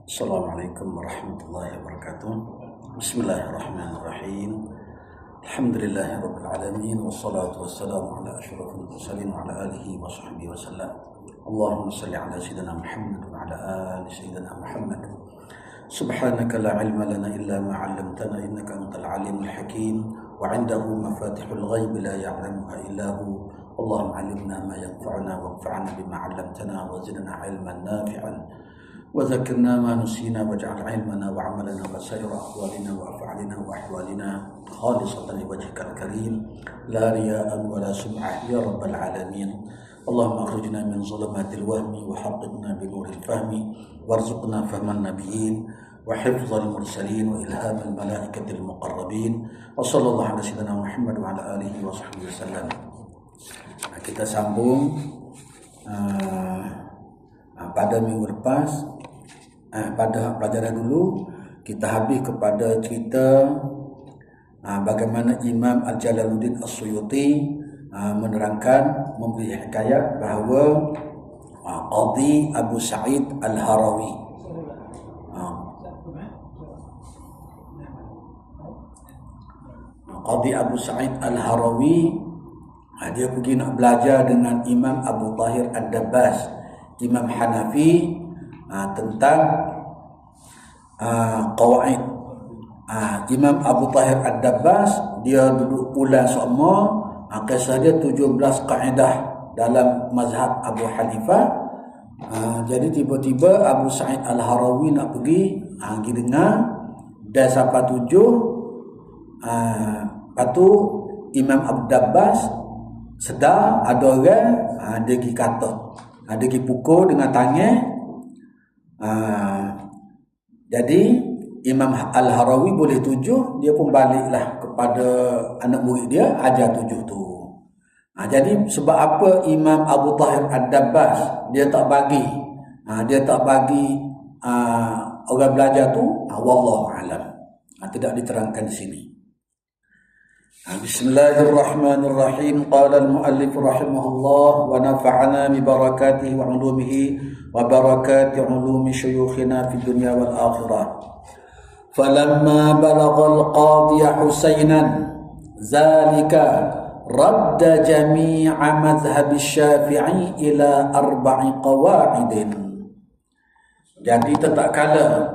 Assalamualaikum warahmatullahi wabarakatuh. Bismillahirrahmanirrahim. Alhamdulillahirabbil alamin wassalatu wassalamu ala asyrafil mursalin wa ala alihi wa sahbihi wasallam. Allahumma shalli ala sayyidina Muhammad wa ala ali sayyidina Muhammad. Subhanaka la ilma lana illa ma 'allamtana innaka antal alimul hakim wa 'indahu mafatihul ghaib la ya'lamuha illa hu. Allahumma 'allimna ma yanfa'una wanfa'na bima 'allamtana wa zidna 'ilman nafi'an. وذكرنا ما نسينا واجعل علمنا وعملنا وسائر أقوالنا وأفعالنا وأحوالنا خالصة لوجهك الكريم لا رياء ولا سمعة يا رب العالمين. اللهم أخرجنا من ظلمات الوهم وحققنا بنور الفهم وارزقنا فهم النبيين وحفظ المرسلين وإلهام الملائكة المقربين وصلى الله على سيدنا محمد وعلى آله وصحبه وسلم. Kita sambung pada minggu lepas, pada pelajaran dulu kita habis kepada cerita bagaimana Imam Al-Jalaluddin As-Suyuti menerangkan, memberi hikayat bahawa Qadhi Abu Sa'id Al-Harawi Qadhi Abu Sa'id Al-Harawi dia pergi nak belajar dengan Imam Abu Tahir Ad-Dabbas, Imam Hanafi, tentang qawaid. Imam Abu Tahir Ad-Dabbas dia duduk ulang semua kisah dia 17 kaedah dalam mazhab Abu Hanifah. Jadi tiba-tiba Abu Sa'id Al-Harawi nak pergi dengar dah sampai 7. Lepas tu Imam Abu Dabbas sedar ada orang dia pergi kata, dia pergi pukul dengan tangan. Jadi Imam Al-Harawi boleh tujuh, dia pun baliklah kepada anak murid dia, ajar tujuh tu. Jadi sebab apa Imam Abu Tahir Ad-Dabbas dia tak bagi orang belajar tu, wallahu alam, tidak diterangkan di sini. Bismillahirrahmanirrahim. Qala al-muallif rahimahullah wa nafa'ana bi barakatihi wa 'ulumihi wa barakati 'ulumi syuyukhina fid dunya wal akhirah. Falamma balagha al-qadhi Husainan zalika radda jami'a madhhab Syafi'i ila 4 qawaidin. Jadi tatkala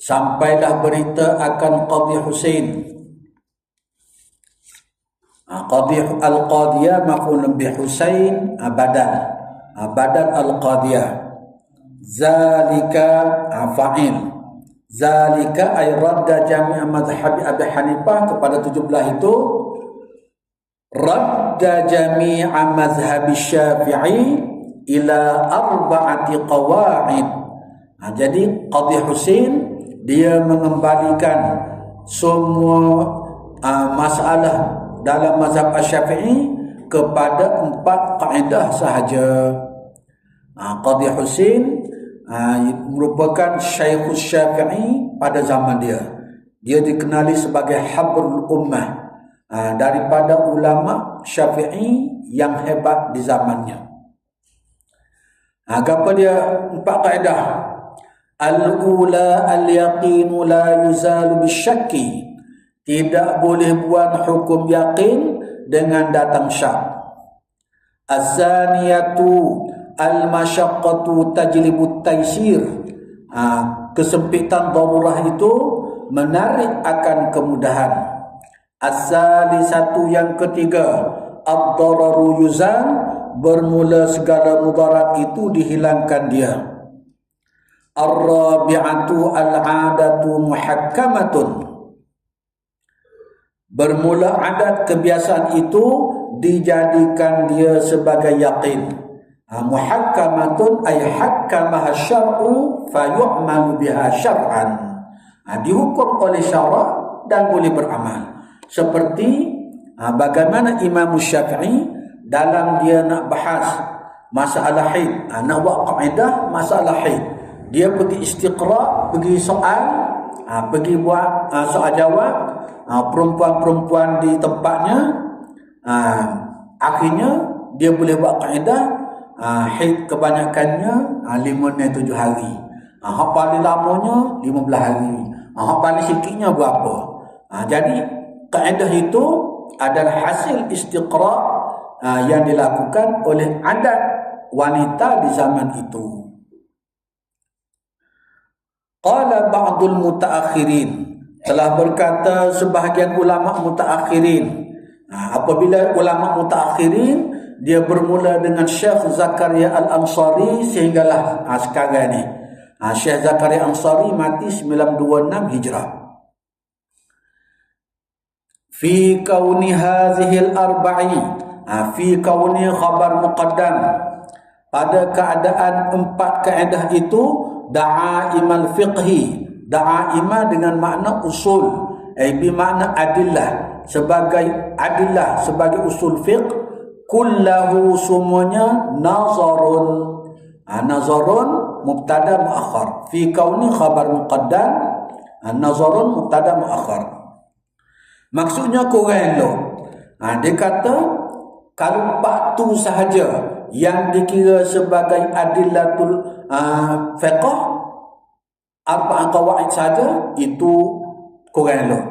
sampailah berita akan Qadhi Husain, Qadhi Al-Qadiyah maf'ul bi Husain, badal Al-Qadiyah. Zalika fa'il. Zalika ay radda jami' madhhab Abi Hanifah kepada 17 itu, radda jami' madhhab Syafi'i ila 4 qawaid. Jadi Qadhi Husain dia mengembalikan semua masalah dalam mazhab Asy-Syafi'i kepada 4 kaedah sahaja. Qadhi Husain merupakan Syekhus Syafi'i pada zaman dia. Dia dikenali sebagai Habrul Ummah, daripada ulama Syafi'i yang hebat di zamannya. Apa dia 4 kaedah? Al-ula al-yaqinu la yuzalu bisyakki. Tidak boleh buat hukum yakin dengan datang syak. As-saniyatu al-masyaqqatu tajlibu taysir. Kesempitan darurah itu menarik akan kemudahan. As-salisatu yang ketiga, ad-dararu yuzal, bermula segala mudarat itu dihilangkan dia. Ar-rabi'atu al-'adatu muhakkamatun. Bermula adat kebiasaan itu dijadikan dia sebagai yakin. Muhakkamatun ay hakkamaha syar'u fa yu'malu biha syar'an. Dihukum oleh syarak dan boleh beramal. Seperti bagaimana Imam Syafi'i dalam dia nak bahas masalah haid, nak buat kaedah masalah haid, dia pergi istiqra', pergi soal, pergi buat soal jawab, perempuan-perempuan di tempatnya, akhirnya dia boleh buat kaedah haid kebanyakannya 5-7 hari. Hak paling lamanya 15 hari. Hak paling sikitnya berapa? Jadi kaedah itu adalah hasil istiqra yang dilakukan oleh adat wanita di zaman itu. Qala ba'dul mutaakhirin, telah berkata sebahagian ulama mutaakhirin. Apabila ulama mutaakhirin, dia bermula dengan Syekh Zakaria Al-Ansari sehinggalah sekarang ni. Syekh Zakaria Al-Ansari mati 926 Hijrah. Fi kauni hadhil arba'i, fi kauni khabar muqaddam, pada keadaan empat kaedah itu, da'aimal fiqhi, da'aimah dengan makna usul, bermakna adillah, sebagai usul fiqh, kullahu semuanya nazarun. Nazarun mubtada muakhar, fi kauni khabar muqaddam, nazarun mubtada muakhar. Maksudnya kurang elok. Dia kata kalau batu sahaja yang dikira sebagai adillatul fiqh, arba'ah qawaid saja, itu kurang elok.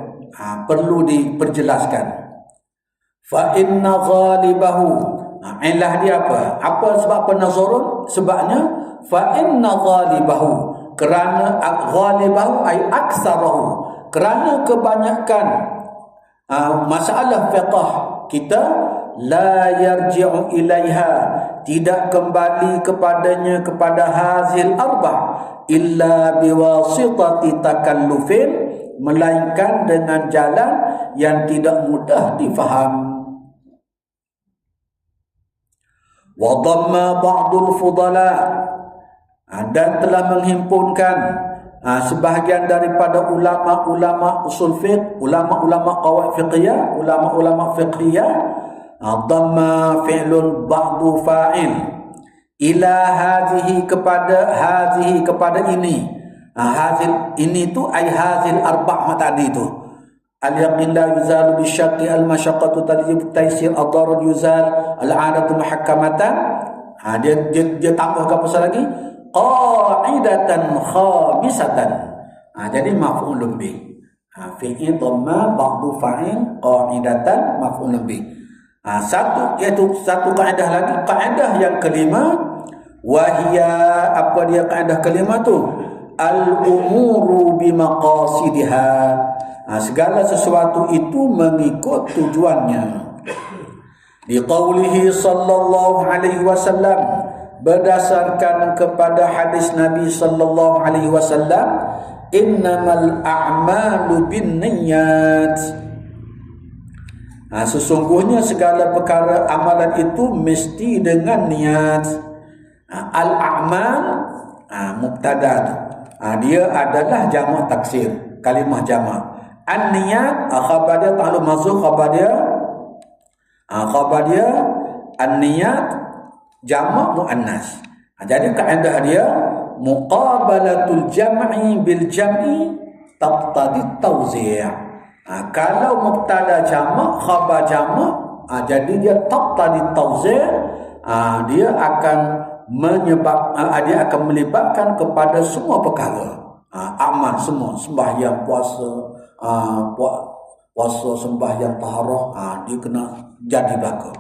Perlu diperjelaskan. Fa inna ghalibahu, ilah dia apa? Apa sebab penazarun? Sebabnya fa inna ghalibahu, kerana ghalibahu ay aktsarahu, kerana kebanyakan masalah fiqh kita la yarji'u ilaiha, tidak kembali kepadanya, kepada hazil arba' illa biwasitati takallufin, melainkan dengan jalan yang tidak mudah difaham. Wa dhamma ba'dul fudala, dan telah menghimpunkan sebahagian daripada ulama-ulama usul fiqh, ulama-ulama qawaid fiqhiyah, ulama-ulama fiqhiyah, dhamma fi'lun ba'du fa'il ila hadhihi, kepada ini. Hadhil ini tu ay hadhil arba' tadi tu. Al-yaqin la yuzalu bisyaqi, al-masyaqqatu tajib taysir, ad-darar yuzal, al-'adatu muhakkamatan. Dia tambah apa lagi? Qa'idatan khamisatan. Jadi maf'ul bih. Fi'il dhamma ba'du fa'il, qa'idatan maf'ul bih. Satu kaedah lagi, kaedah yang kelima, wahia, apa dia kaedah kelima tu? Al-umuru bimaqasidiha, segala sesuatu itu mengikut tujuannya. Di qaulihi sallallahu alaihi wasallam, berdasarkan kepada hadis Nabi sallallahu alaihi wasallam, innamal a'malu binniyat, sesungguhnya segala perkara amalan itu mesti dengan niat. Al-a'mal mubtada, dia adalah jamak taksir, kalimah jamak. An-niyat khabar dia ta'alluq mansub, khabar dia an-niyat jamak muannas. Jadi kaedah dia muqabalatul jam'i bil jam'i taqtadi tawzi'. Kalau mubtada jamak, khabar jamak, jadi dia taqtadi tawzi', dia akan dia akan melibatkan kepada semua perkara, amal semua, sembahyang, puasa, sembahyang, taharah, dia kena jadi belaka.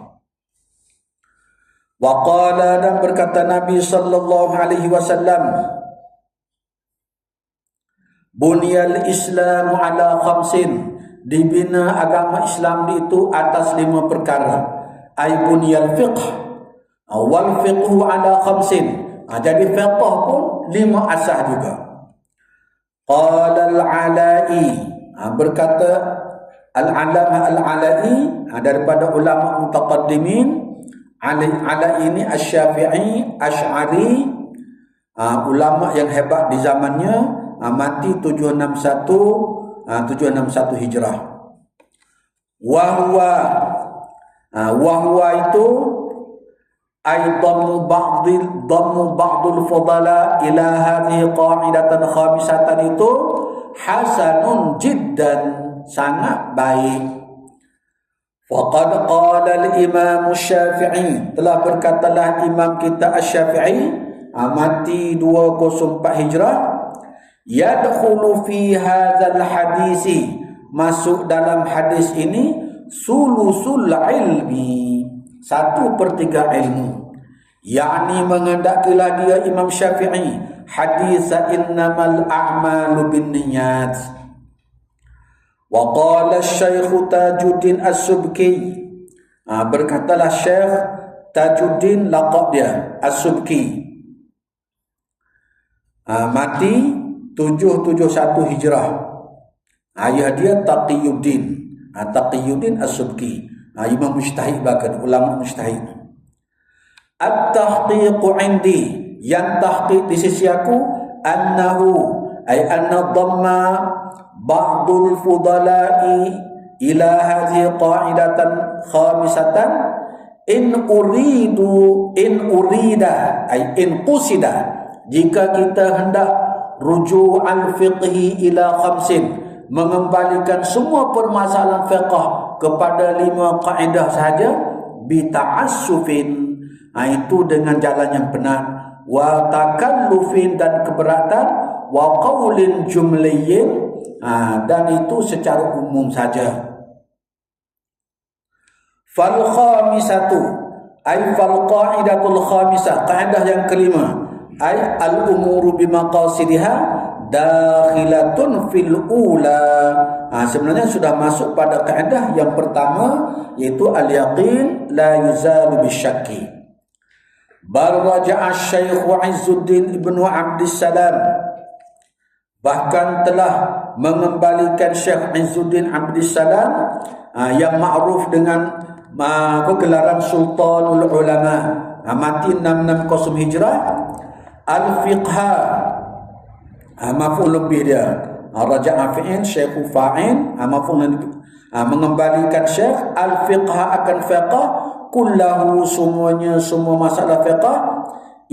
Wa qala, dan berkata Nabi sallallahu alaihi wasallam, bunyal Islam ala khamsin, dibina agama Islam itu atas 5 perkara. Ay bunyal fiqh wal fiqhu ala khamsin, jadi fiqh pun 5 asas juga. Qala al-Ala'i, berkata al-Alama al-Ala'i, daripada ulama mutaqaddimin. Ala ini Asy-Syafi'i Asy'ari, ulama yang hebat di zamannya, mati 761 Hijrah. Wahwa itu aidan ba'dul fudala ila hadhihi qa'idatan khamisatan, itu hasanun jiddan, sangat baik. Faqad qala al-Imam Asy-Syafi'i, telah berkatalah imam kita Asy-Syafi'i, mati 204 Hijrah, yadkhulu fi hadzal hadisi, masuk dalam hadis ini sulusul ilmi, 1/3 ilmu. yakni mengendakilah dia Imam Syafi'i hadis innamal a'malu binniyat. Wa qala Syekh Tajuddin As-Subki, berkatalah Syekh Tajuddin, laqab dia As-Subki, mati 771 Hijrah. Ayah dia Taqiyuddin, Taqiyuddin As-Subki, imam mujtahid, bahkan ulama mujtahid. At-tahqiqu indi, yang tahqiq di sisi aku, annahu ay anna dhamma ba'dul fudala'i ila hadhihi qa'idatan khamisatan in urida ay in qusida, jika kita hendak ruju'an fiqhi ila khamsin, mengembalikan semua permasalahan fiqh kepada 5 kaedah sahaja, bita'assufin, itu dengan jalan yang benar, wa takallufin, dan keberatan, wa qaulin jumliyin, dan itu secara umum saja. Fal khamisatu ay fal qaidatul khamisah, kaedah yang kelima, ay al umuru bimaqasidiha dakhilatun fil ula. Sebenarnya sudah masuk pada kaedah yang pertama, yaitu al yaqin la yuzalu bisyakki. Bal raja'a Syekh Izzuddin Ibnu Abdissalam, bahkan telah mengembalikan Syekh Izzuddin Abdissalam, yang ma'ruf dengan gelaran Sultanul Ulama, mati 660 Hijrah, al-fiqha, maf'ul lebih dia, raja'a fi'in, Syekh fa'in, maf'ul, mengembalikan Syekh al-fiqha akan fiqh, kullahu, semuanya, semua masalah fiqh,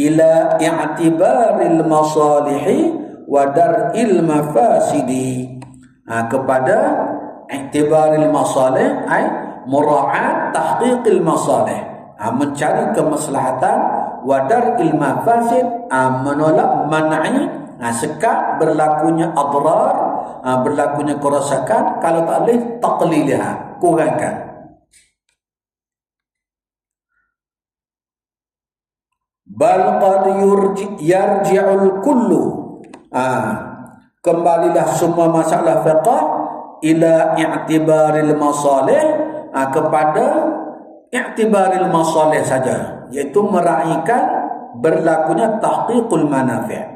ila i'tibaril masalihi wa dar'il mafasidi, kepada i'tibaril masalih ay mura'at tahqiqil masalih, mencari kemaslahatan, wa dar'il mafasid, menolak, man'i, sekat berlakunya adrar, berlakunya kerosakan, kalau tak boleh taqliliha, kurangkan. Bal qad yarji'ul kullu, kembalilah semua masalah fiqh ila i'tibaril masalih, kepada i'tibaril masalih saja, iaitu meraihkan berlakunya tahqiqul manafi'.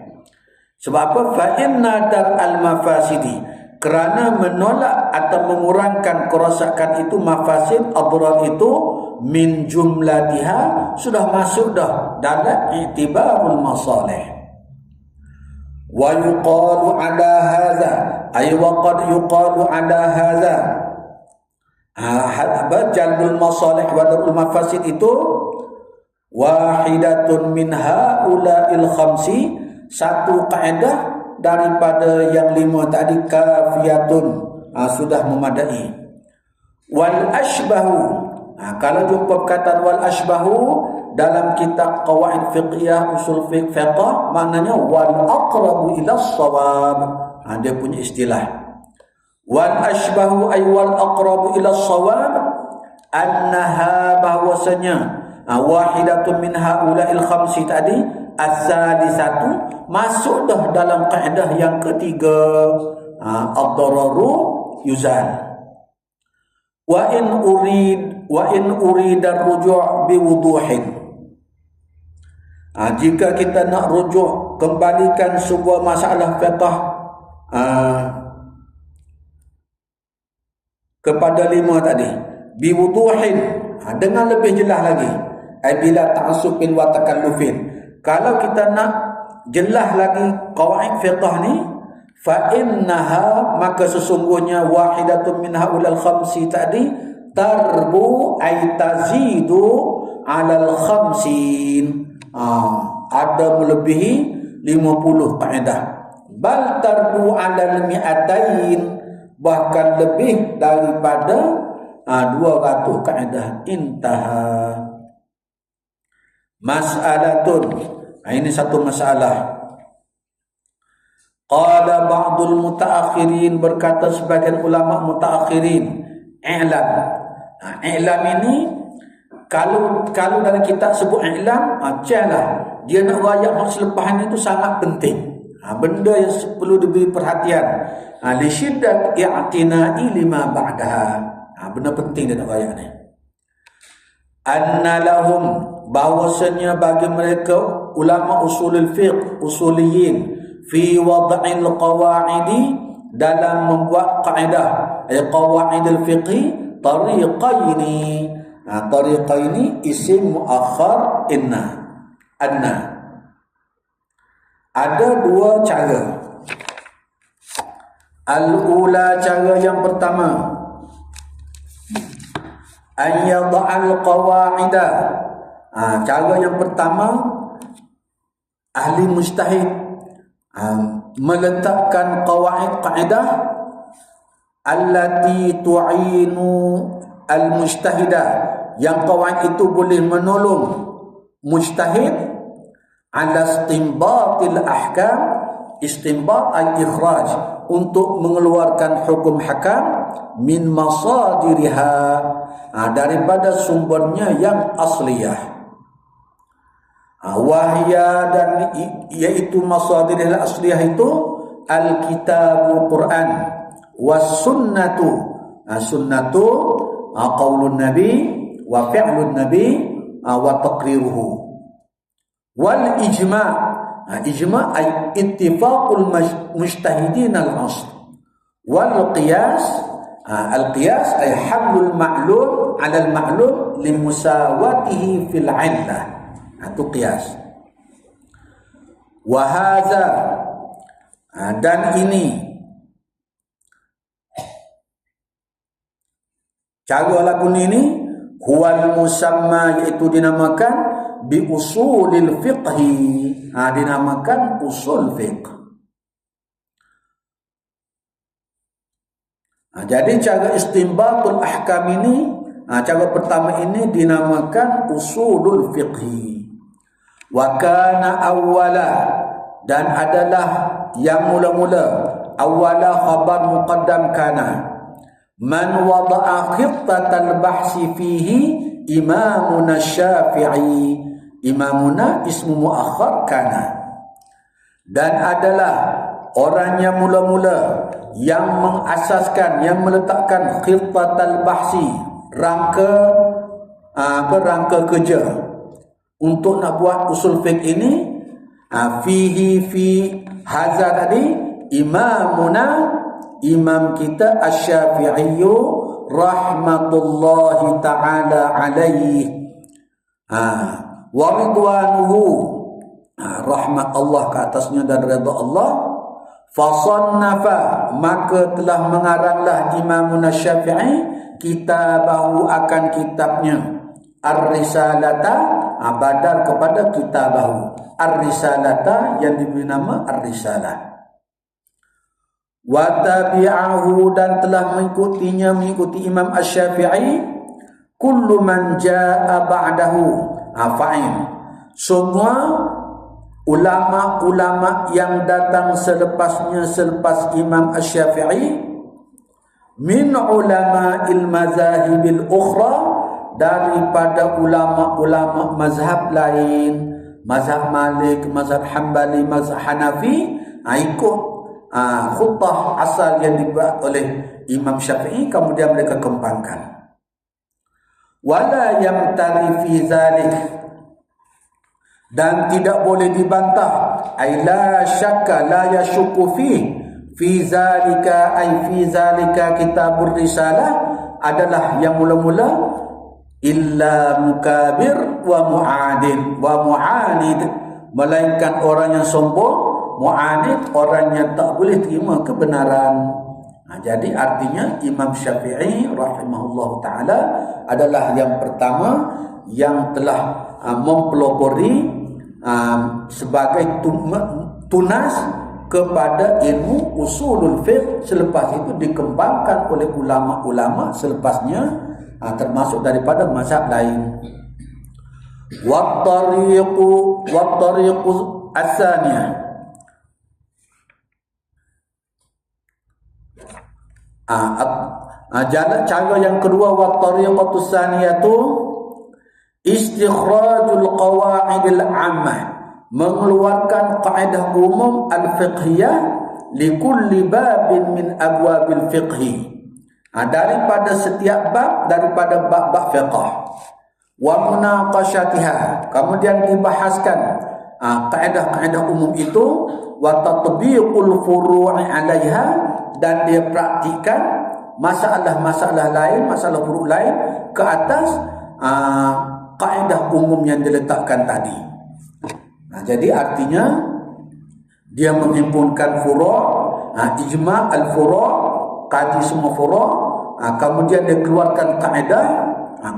Sebab apa? Fa inna dar'al mafasidi, kerana menolak atau mengurangkan kerosakan itu, mafasid, adrar itu, min jumlatiha, sudah masuk dah dalam i'tibarul masalih. Wa yuqalu ala hadza, ay wa qad yuqalu ala hadza, jalbul masalih wa darul mafasid itu wahidatun min haula'il khamsi, satu kaedah daripada yang 5 tadi, kafiyatun, sudah memadai. Wal ashbahu, kalau jumpa perkataan wal ashbahu dalam kitab qawaid fiqhiyah, usul fiqh, maknanya wal aqrabu ila shawab, dia punya istilah. Wal ashbahu ay wal aqrabu ila shawab, annaha, bahwasanya wahidatun min haula'il khamsi tadi, as-salisatu, masuk dah dalam kaedah yang ketiga, ad-dararu yuzal. Wa in urida ruju' biwuduhin, jika kita nak rujuk, kembalikan sebuah masalah fiqh kepada 5 tadi, biwuduhin, dengan lebih jelas lagi, bila ta'assubin wa takallufin, kalau kita nak jelas lagi qawaid fiqh ni, fa innaha, maka sesungguhnya wahidatun min haulal khamsi tadi, tarbu ay tazidu alal khamsin, ada melebihi 50 kaedah. Bal tarbu alal mi'atain, bahkan lebih daripada 200 kaedah. Intaha. Mas'alatun, Ini satu masalah. Qala ba'dul mutaakhirin, berkata sebagian ulama mutaakhirin, i'lam. I'lam ini kalau dalam kitab sebut i'lam, macamlah dia nak rayak hak selepas ni tu sangat penting. Benda yang perlu diberi perhatian. Li syiddat i'tina'i lima ba'daha. Benda penting dia nak rayak ni. Anna lahum, bahawasanya bagi mereka ulama usulul fiqh, usuliyin, fi wad'il qawa'idi, dalam membuat kaedah qawaidul fiqhi, tariqaini. Tariqaini isim muakhar anna. Ada dua cara. Al-ula, cara yang pertama, an yad'al qawa'ida. Cara yang pertama, ahli mujtahid meletakkan kaedah allati tu'inu al-mujtahidah, yang kaedah itu boleh menolong mujtahid ala istinbatil ahkam. Istinbat al-ikhraj, untuk mengeluarkan hukum hakam, min masadiriha, daripada sumbernya yang asliyah. Wahya, dan yaitu masadiril asliyah itu al-kitabu Quran, was sunnatu, sunnatu qaulun nabi wa fi'lun nabi wa taqriruhu, wal ijma'. Ijma' ay ittifaqul mujtahidin al-asl, wal qiyas. Al-qiyas ay hamlul ma'lum 'ala al-ma'lum limusawatihi fil 'illah. Itu qiyas. Wa hadza, dan ini cara lagu ini, huwal musamma, yaitu dinamakan bi usulil fiqhi, dinamakan usul fiqh. Jadi cara istinbatul ahkam ini, cara pertama ini dinamakan usulul fiqhi. Wa kana awwala, dan adalah yang mula-mula, awwala khabar muqaddam kana, man wada'a khittatal bahsi fihi imamuna Syafi'i. Imamuna ismu muakhar kana, dan adalah orang yang mula-mula yang mengasaskan, yang meletakkan khittatal bahsi, rangka kerja untuk nak buat usul fiqh ini. Fihi, fi hadza tadi, imamuna, imam kita Asy-Syafi'i rahmatullahi ta'ala alaihi, wa ridwanuhu, rahmat Allah ke atasnya dan redha Allah. Fasannafa, maka telah mengaranglah imamuna Syafi'i kitabahu, akan kitabnya, ar-risalata, badal kepada kitabahu, ar-risalata yang diberi nama ar-risalah. Wa tabi'ahu, dan telah mengikutinya, mengikuti Imam Asy-Syafi'i, kullu man jaa'a ba'dahu, fa'in, semua ulama-ulama yang datang selepasnya, selepas Imam Asy-Syafi'i, min ulama'il mazahibil ukhra, daripada ulama-ulama mazhab lain, mazhab Malik, mazhab Hanbali, mazhab Hanafi, ikut khutbah asal yang dibuat oleh Imam Syafi'i, kemudian mereka kembangkan. Wala yamtari fi zalik, dan tidak boleh dibantah, ay la syakka, la yashukku fi zalika, ay fi zalika kitabur risalah, adalah yang mula-mula illa mukabir wa mu'anid, melainkan orang yang sombong, mu'anid, orang yang tak boleh terima kebenaran. Jadi artinya Imam Syafi'i rahimahullah ta'ala adalah yang pertama yang telah mempelopori sebagai tunas kepada ilmu usulul fiqh. Selepas itu dikembangkan oleh ulama-ulama selepasnya, termasuk daripada mazhab lain. Wattariqu as-saniyah. Jalan cara yang kedua, wattariqatu as-saniyatu istikhrajul qawaidil ammah, mengeluarkan kaedah umum al-fiqhiyah likulli babin min abwabil fiqhi, daripada setiap bab daripada bab-bab fiqh. Wa munaqashatiha, kemudian dibahaskan kaedah-kaedah umum itu, wa tatbiqul furu'i 'alaiha, dan dia praktikan masalah-masalah lain, masalah furu' lain ke atas kaedah umum yang diletakkan tadi. Jadi artinya dia menghimpunkan furu', ijma' al-furu', kaji semua furu', kemudian dia keluarkan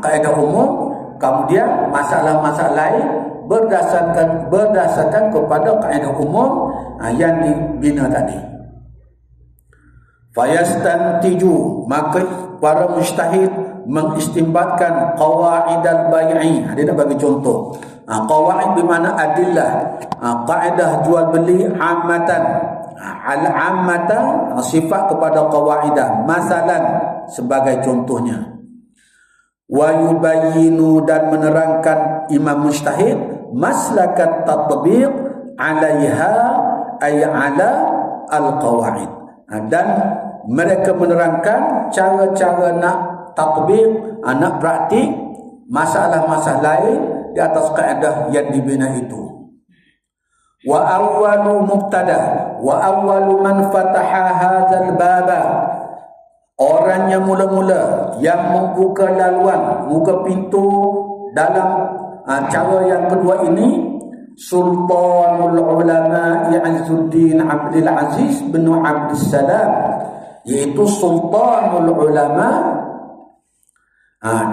kaedah umum, kemudian masalah-masalah lain berdasarkan kepada kaedah umum yang dibina tadi. Fayastantiju, maka para mujtahid mengistimbatkan qawaidal bai'i. Dia nak bagi contoh. Qawaid bermakna adillah, kaedah jual beli ammatan. Al-ammatan sifat kepada qawaidah, masalan sebagai contohnya. Wa yubayyinu, dan menerangkan imam mujtahid maslakat tatbiq 'alaiha ay 'ala al-qawaid, dan mereka menerangkan cara-cara nak tatbiq, nak praktik masalah-masalah lain di atas kaedah yang dibina itu. Wa awwalu mubtada, wa awwalu man fataha hadzal baba, orang yang mula-mula yang membuka laluan, muka pintu dalam cara yang kedua ini, Sultanul Ulama Izzuddin Abdul Aziz bin Abdul Salam, yaitu Sultanul Ulama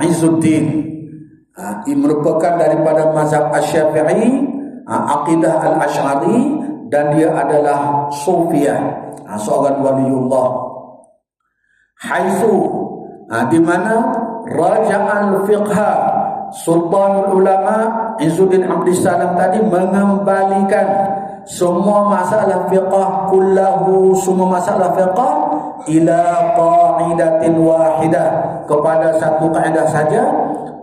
Izzuddin, merupakan daripada mazhab Asy-Syafi'i, akidah Al-Asy'ari, dan dia adalah Sufiyah, seorang waliullah. Haitsu, di mana raja'al fiqha, Sultanul Ulama Izzuddin Abdul Salam tadi mengembalikan semua masalah fiqh kullahu, semua masalah fiqh ila qa'idatin wahidah, kepada satu kaedah saja,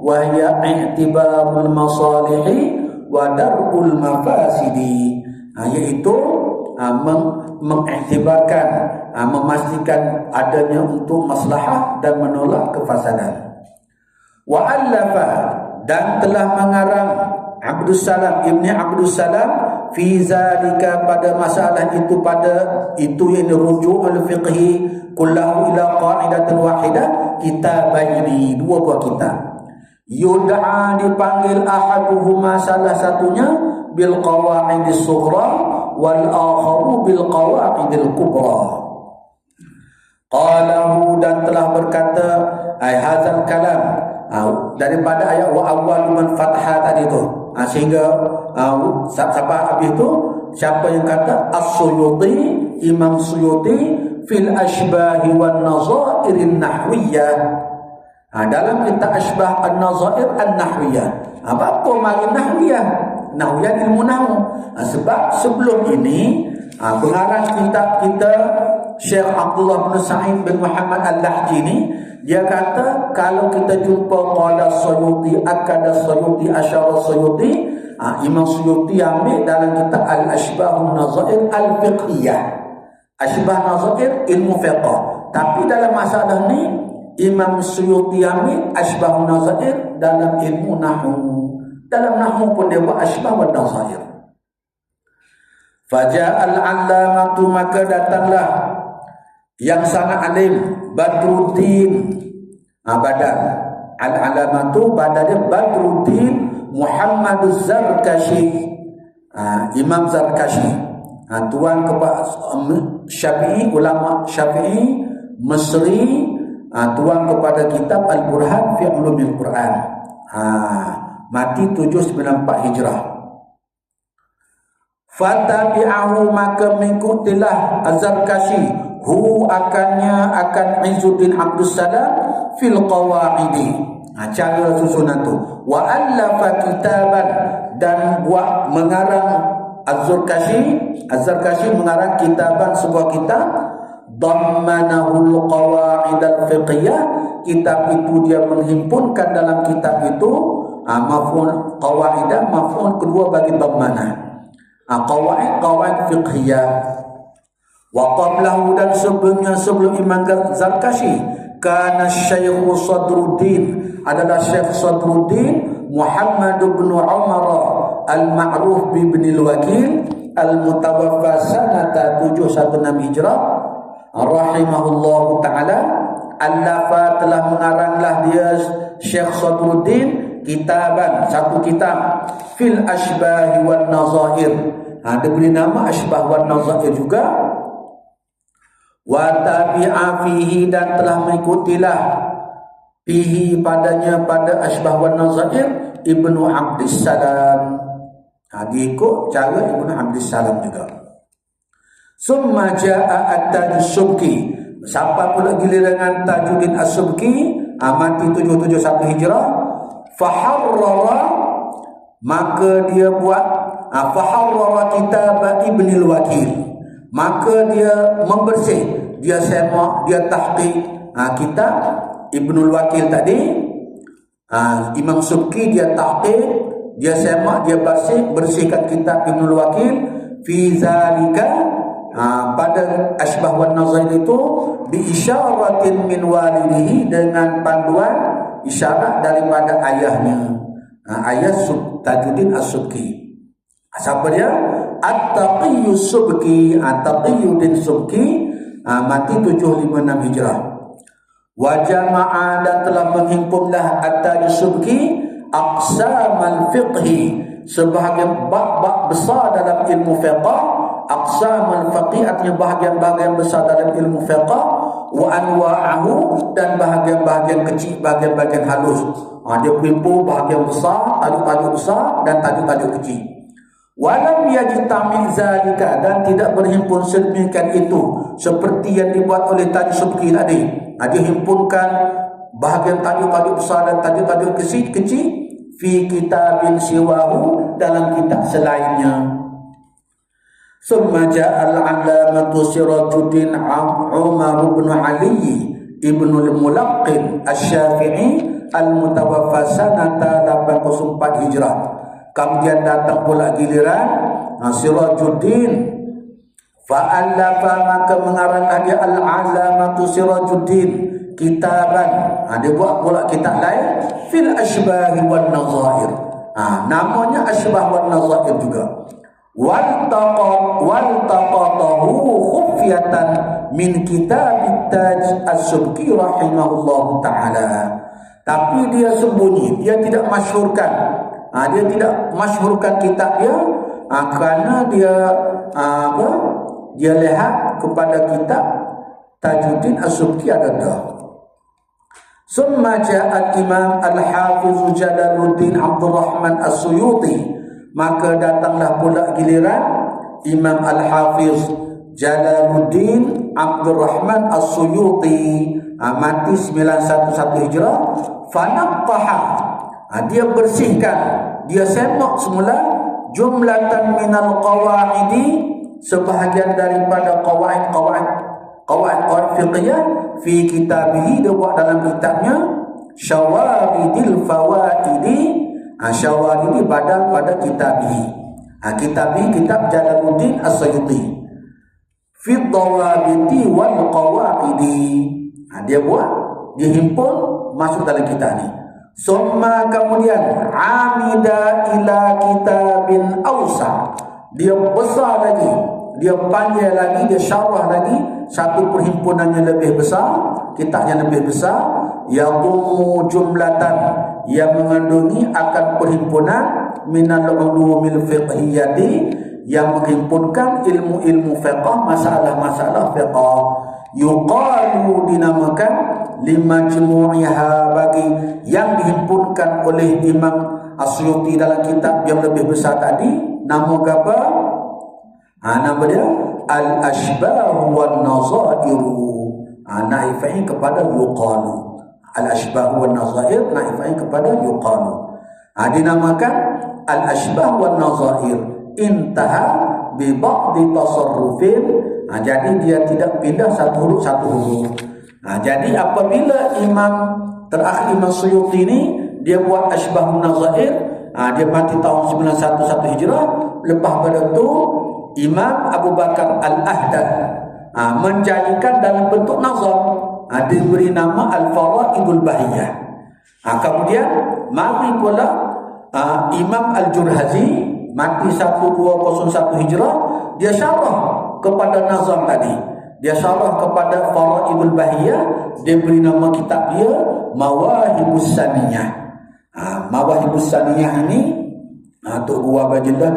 wa hiya i'tibarul masalihi wa dar'ul mafasidi, yaitu mengiktibarkan, memastikan adanya untuk maslahah dan menolak kefasadan. Wa allafa, dan telah mengarang Abdul Salam, Ibni Abdul Salam, fi zalika, pada masalah itu, pada itu yang ruju'ul fiqhi kullahu ila qa'idatin wahidah, kitabaini, dua buah kitab. Yud'a, dipanggil ahaduhuma, salah satunya bil qawaidis sughra wal akharu bil qawaidil kubra. Qalahu, dan telah berkata hadzal kalam, daripada ayat wa awwal man fatha tadi tu, sehingga siapa habis tu, siapa yang kata? As-Suyuti, Imam Suyuti, fil ashbahi wan nazairin nahwiyah, dalam kitab Ashbah an-Nazair an-Nahwiyah. Apa mari Nahwiyah? Nahwiyah ilmu nahwu. Sebab sebelum ini pengarang kitab kita Syekh Abdullah bin Sa'id bin Muhammad Al-Lahji ni, dia kata kalau kita jumpa qala Suyuti, akada Suyuti, asyara Suyuti, Imam Suyuti ambil dalam kitab Al-Ashbah an-Nazair al-Fiqhiyah. Ashbah Nazair ilmu fiqh. Tapi dalam masalah ni Imam Suyuti ambil Ashbah an-Nazair dalam ilmu nahwu. Dalam nahwu pun dia buat Ashbah an-Nazair. Faja'al 'allamatu, maka datanglah yang sangat alim, Badruddin, Badar. Al-'alamatu badanya Badruddin Muhammad Zarkashi, Imam Zarkashi, tuan kepada Syafi'i, ulama Syafi'i Mesri, tuan kepada kitab Al-Burhan fi Ulumil Quran, mati 794 Hijrah. Fatabi'ahu, maka mengikutilah Az-Zarkashi, akan Izzuddin Abdul Salam fil qawaidi, Cara susunan tu. Wa allafa kitaban, dan buat mengarang Az-Zarkashi mengarang kitaban, sebuah kitab, dammanahul qawaid al-fiqhiyah. Kitab itu dia menghimpunkan dalam kitab itu maf'ul qawaidah, maf'ul kedua bagi dammanah, qawaid fiqhiyah. Wa qablahu, dan sebelum Imam Zarkashi, kana Syekh Sadruddin, adalah Syekh Sadruddin Muhammad bin Umar al-Ma'ruf bin al-Wakil al-mutawaffa sanata 716 Hijrah rahimahullahu ta'ala. Allafa, telah mengaranglah dia Syekh Sadruddin kitaban, satu kitab, fil ashbah wal nazair. Dia beri nama ashbah wal nazair juga. Wa tabi'a fihi, dan telah mengikutilah fihi padanya, pada ashbah wal nazair, Ibnu Abdissalam. Diikut cara Ibnu Abdissalam juga. Summa ja'a at-Taj as-Subki. Sampai pula giliran Tajuddin as-Subki, mati 771 Hijrah. Faharrara, maka dia buat faharrara kitab Ibn al-Wakil, maka dia membersih, dia semak, dia tahqiq kitab Ibn al-Wakil tadi. Imam Subki dia tahqiq, dia semak, dia bersihkan kitab Ibn al-Wakil. Fi zalika, pada ashbah wan nazair itu, bi isyaratin min walidihi, dengan panduan isyarat daripada ayahnya, ayah Tajuddin as-Subki. Siapa dia? At-Taqiyyus Subki, At-Taqiyyuddin Subki, mati 756 Hijrah. Wa jama'a, dan telah menghimpunlah At-Taqiyyus Subki aqsamal fiqhi, sebahagian bab-bab besar dalam ilmu fiqh. Aqsamal faqih, artinya bahagian-bahagian besar dalam ilmu fiqh. Wa anwa'ahu, dan bahagian-bahagian kecil, bahagian-bahagian halus. Dia berhimpun bahagian besar, tajuk-tajuk besar dan tajuk-tajuk kecil. Walam yajtami' zalika, dan tidak berhimpun sedemikian itu seperti yang dibuat oleh Taj Subki tadi. Dia himpunkan bahagian tajuk-tajuk besar dan tajuk-tajuk kecil fi kitabin siwahu, dalam kitab selainnya. Summa ja'al 'allamatu Sirajuddin Umar bin Ali ibn al-Mulaqqin asy-Syafi'i al-mutawaffa sanata 804 Hijrah. Kemudian datang pula giliran Sirajuddin, fa'allafa, maka mengarangkan dia al-'allamatu Sirajuddin kitaban. Dia buat pula kitab lain, fil ashbah wan nazair. Namanya ashbah wan nazair juga. Waltaqatahu khufyatan min kitab Taj as-Subki rahimahullahu ta'ala. Tapi dia sembunyi, dia tidak masyhurkan. Dia tidak masyhurkan kitab dia, kerana dia dia lihat kepada kitab Tajuddin as-Subki ada dah. Summa ja'at Imam Al-Hafiz Jalaluddin Abdul Rahman As-Suyuti, maka datanglah pula giliran Imam Al-Hafiz Jalaluddin Abdul Rahman As-Suyuti, mati 911 Hijrah. Fanaqqaha, dia bersihkan, dia semak semula jumlatan minal qawaidi, sebahagian daripada qawaid fiqhiyah, fi kitabihi, dia buat dalam kitabnya Syawaridil Fawaidi. Syawaridi badal pada kitabihi. Kitab Jalaluddin As-Suyuti fi dhawabiti wal qawaidi. Dia buat, dia himpun masuk dalam kitab ni. Summa, kemudian amida ila kitabin awsa, dia besar lagi, dia panjang lagi, dia syarah lagi, satu perhimpunannya lebih besar, kitabnya lebih besar, yadummu jumlatan, yang mengandungi akan perhimpunan minal ulumil fiqhiyati, yang menghimpunkan ilmu-ilmu fiqh, masalah-masalah fiqh. Yuqalu, dinamakan, limajmu'iha, bagi yang dihimpunkan oleh Imam As-Suyuti dalam kitab yang lebih besar tadi. Nama apa? Nama dia Al-Ashbah wan Nazairu. Naifai kepada yuqalu. Al-ashbah wan nazair naifnya kepada yuqalu. Dinamakan al-ashbah wan nazair intaha bi ba'di tasarrufin. Jadi dia tidak pindah satu huruf. Jadi apabila terakhir Imam Suyuti ini dia buat ashbah wan nazair, dia mati tahun 911 Hijrah. Lepas pada itu Imam Abu Bakar Al-Ahdath menjadikan dalam bentuk nazar, diberi nama Al-Faraidul Bahiyah. Kemudian mari pula Imam Al-Jurhazi mati 1201 Hijrah, dia syarah kepada nazar tadi, dia syarah kepada Faraidul Bahiyah, dia beri nama kitab dia Mawahibus Saniyah. Mawahibus Saniyah ini Tok Gua Bajilah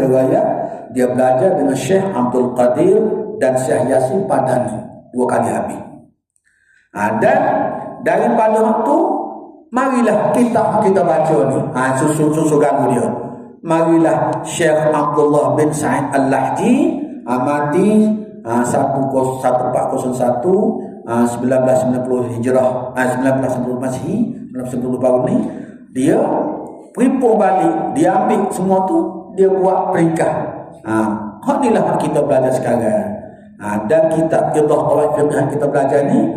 dia belajar dengan Syekh Abdul Qadir dan Syekh Yasin Padani 2 kali habis. Dan daripada waktu marilah kita baca ni. Susu ganggu dia. Marilah Syekh Abdullah bin Sa'id Al-Lahji mati 1401 1990 Hijrah, 1990 Masehi, 1990 tahun ni. Dia peripuh balik, dia ambil semua tu, dia buat peringkat. Inilah kita belajar sekarang. Dan kitab Idah Qawaid Fiqh kita belajar ni,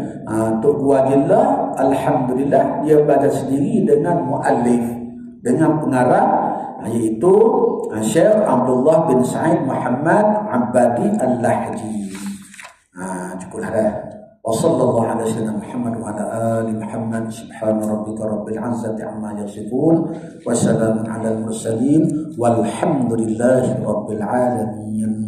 Tok Gua Bajilah alhamdulillah dia belajar sendiri dengan muallif, dengan pengarang, iaitu Syekh Abdullah bin Sa'id Muhammad Abadi Al-Lahji. Cukuplah dah. Wa sallallahu ala sayyidina Muhammad wa ala ali Muhammad. Subhana rabbika rabbil izzati amma yasifun wa salamun ala al-mursalin walhamdulillahi rabbil alamin.